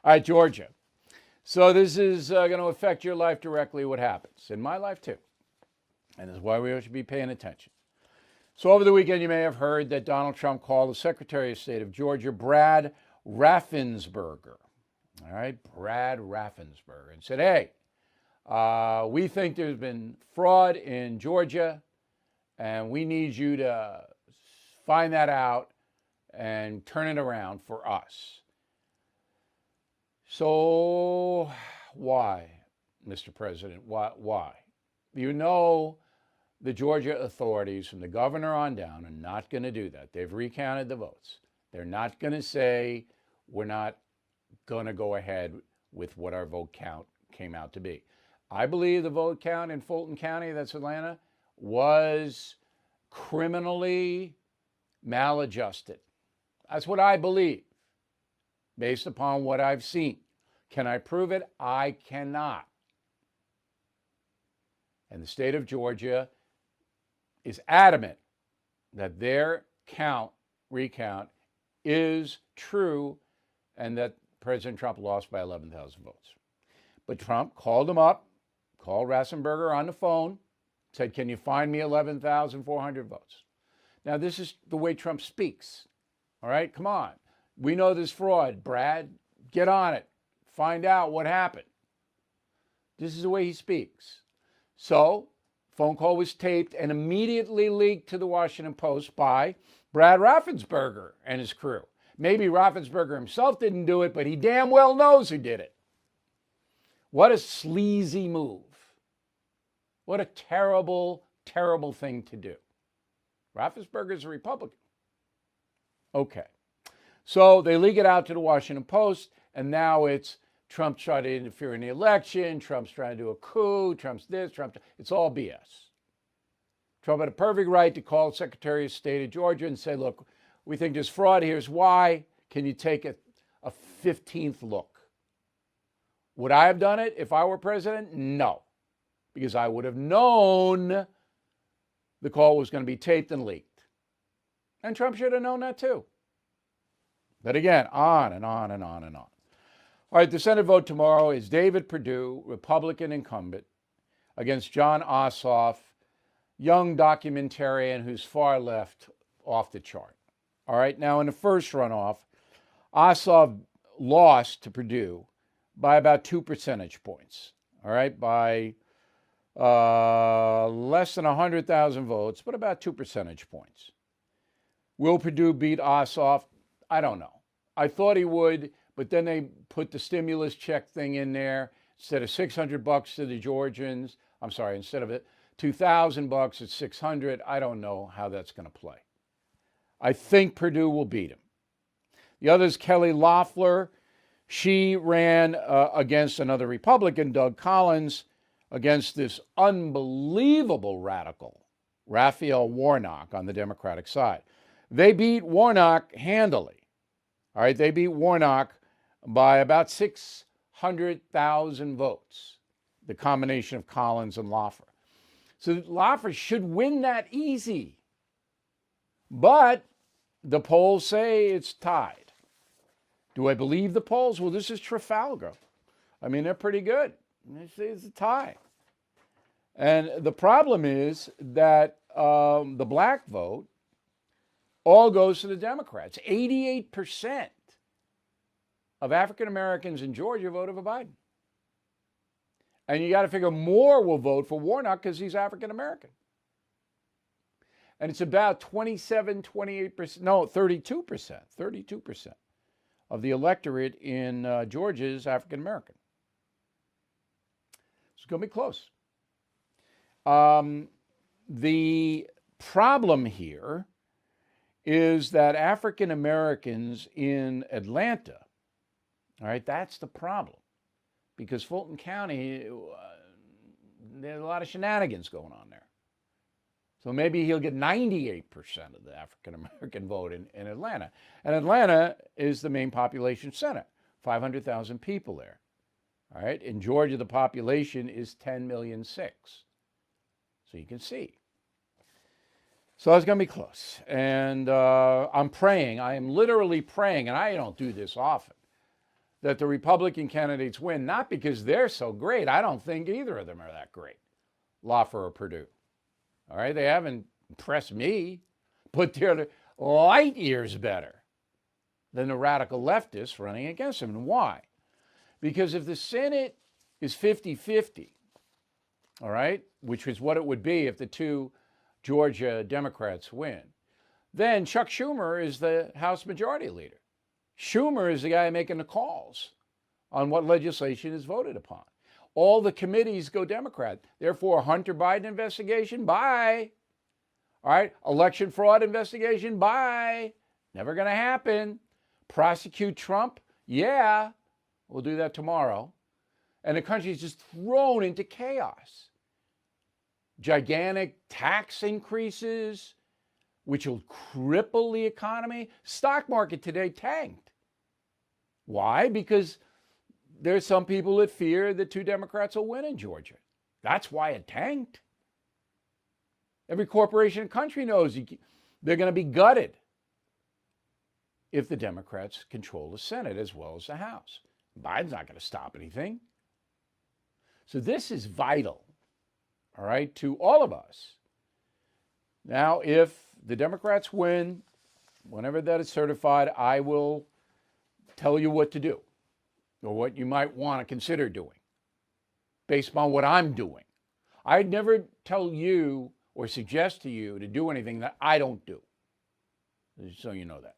All right, Georgia. So this is going to affect your life directly, what happens. In my life, too. And this is why we should be paying attention. So over the weekend, you may have heard that Donald Trump called the Secretary of State of Georgia, Brad Raffensperger. All right, Brad Raffensperger. And said, hey, we think there's been fraud in Georgia, and we need you to find that out and turn it around for us. So why, Mr. President? Why? You know the Georgia authorities, from the governor on down, are not going to do that. They've recounted the votes. They're not going to say, we're not going to go ahead with what our vote count came out to be. I believe the vote count in Fulton County, that's Atlanta, was criminally maladjusted. That's what I believe, based upon what I've seen. Can I prove it? I cannot. And the state of Georgia is adamant that their recount is true, and that President Trump lost by 11,000 votes. But Trump called him up, called Raffensperger on the phone, said, can you find me 11,400 votes? Now, this is the way Trump speaks. All right, come on. We know there's fraud. Brad, get on it. Find out what happened. This is the way he speaks. So, phone call was taped and immediately leaked to the Washington Post by Brad Raffensperger and his crew. Maybe Raffensperger himself didn't do it, but he damn well knows who did it. What a sleazy move. What a terrible, terrible thing to do. Raffensperger's a Republican. Okay. So they leak it out to the Washington Post, and now it's Trump trying to interfere in the election, Trump's trying to do a coup, Trump's this, it's all BS. Trump had a perfect right to call Secretary of State of Georgia and say, look, we think there's fraud, here's why. Can you take a 15th look? Would I have done it if I were president? No, because I would have known the call was going to be taped and leaked. And Trump should have known that too. But again, on and on and on and on. All right, the Senate vote tomorrow is David Perdue, Republican incumbent, against John Ossoff, young documentarian who's far left, off the chart. All right, now in the first runoff, Ossoff lost to Perdue by about 2 percentage points. All right, by less than 100,000 votes, but about 2 percentage points. Will Perdue beat Ossoff? I don't know. I thought he would, but then they put the stimulus check thing in there. Instead of $600 to the Georgians, instead of it, $2,000, it's $600. I don't know how that's going to play. I think Perdue will beat him. The other is Kelly Loeffler. She ran against another Republican, Doug Collins, against this unbelievable radical, Raphael Warnock, on the Democratic side. They beat Warnock handily. All right, they beat Warnock by about 600,000 votes, the combination of Collins and Loeffler. So Loeffler should win that easy. But the polls say it's tied. Do I believe the polls? Well, this is Trafalgar. I mean, they're pretty good. It's a tie. And the problem is that the black vote all goes to the Democrats. 88% of African Americans in Georgia voted for Biden. And you got to figure more will vote for Warnock because he's African American. And it's about 27, 28%, no, 32% of the electorate in Georgia is African American. It's going to be close. The problem here is that African Americans in Atlanta, all right, that's the problem. Because Fulton County, there's a lot of shenanigans going on there. So maybe he'll get 98% of the African American vote in Atlanta. And Atlanta is the main population center, 500,000 people there. All right, in Georgia, the population is 10.6 million. So you can see. So it's going to be close. And I'm praying, I am literally praying, and I don't do this often, that the Republican candidates win, not because they're so great. I don't think either of them are that great, Loeffler or Perdue. All right, they haven't impressed me, but they're light years better than the radical leftists running against them. And why? Because if the Senate is 50-50, all right, which is what it would be if the two Georgia Democrats win, then Chuck Schumer is the House Majority Leader. Schumer is the guy making the calls on what legislation is voted upon. All the committees go Democrat. Therefore, Hunter Biden investigation, bye. All right, election fraud investigation, bye. Never going to happen. Prosecute Trump, yeah. We'll do that tomorrow. And the country is just thrown into chaos. Gigantic tax increases, which will cripple the economy. Stock market today tanked. Why? Because there's some people that fear the two Democrats will win in Georgia. That's why it tanked. Every corporation in the country knows they're going to be gutted if the Democrats control the Senate as well as the House. Biden's not going to stop anything. So this is vital, all right, to all of us. Now, if the Democrats win, whenever that is certified, I will tell you what to do or what you might want to consider doing based on what I'm doing. I'd never tell you or suggest to you to do anything that I don't do, so you know that.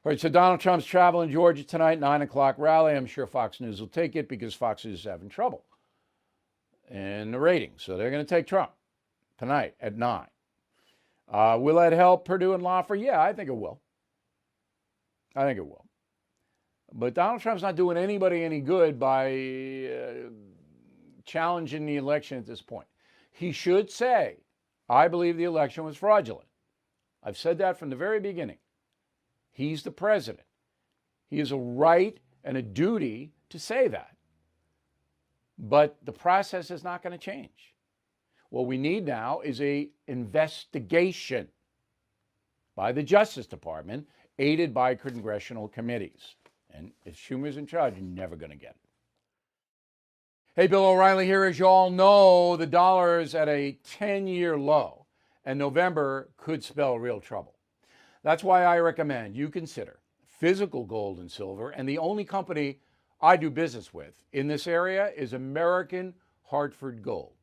All right, so Donald Trump's traveling Georgia tonight, 9 o'clock rally. I'm sure Fox News will take it because Fox News is having trouble in the ratings. So they're going to take Trump tonight at 9. Will that help Perdue and Loeffler? Yeah, I think it will. I think it will. But Donald Trump's not doing anybody any good by challenging the election at this point. He should say, I believe the election was fraudulent. I've said that from the very beginning. He's the president. He has a right and a duty to say that. But the process is not going to change. What we need now is an investigation by the Justice Department, aided by congressional committees. And if Schumer's in charge, you're never going to get it. Hey, Bill O'Reilly here. As you all know, the dollar is at a 10-year low, and November could spell real trouble. That's why I recommend you consider physical gold and silver, and the only company I do business with in this area is American Hartford Gold.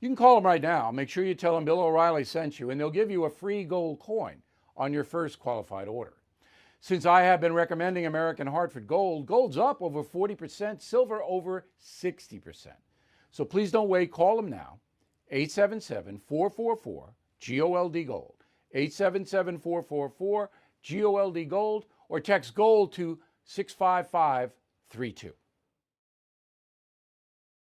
You can call them right now. Make sure you tell them Bill O'Reilly sent you, and they'll give you a free gold coin on your first qualified order. Since I have been recommending American Hartford Gold, gold's up over 40%, silver over 60%. So please don't wait. Call them now, 877-444-GOLD Gold, 877-444-GOLD Gold, or text GOLD to 65532.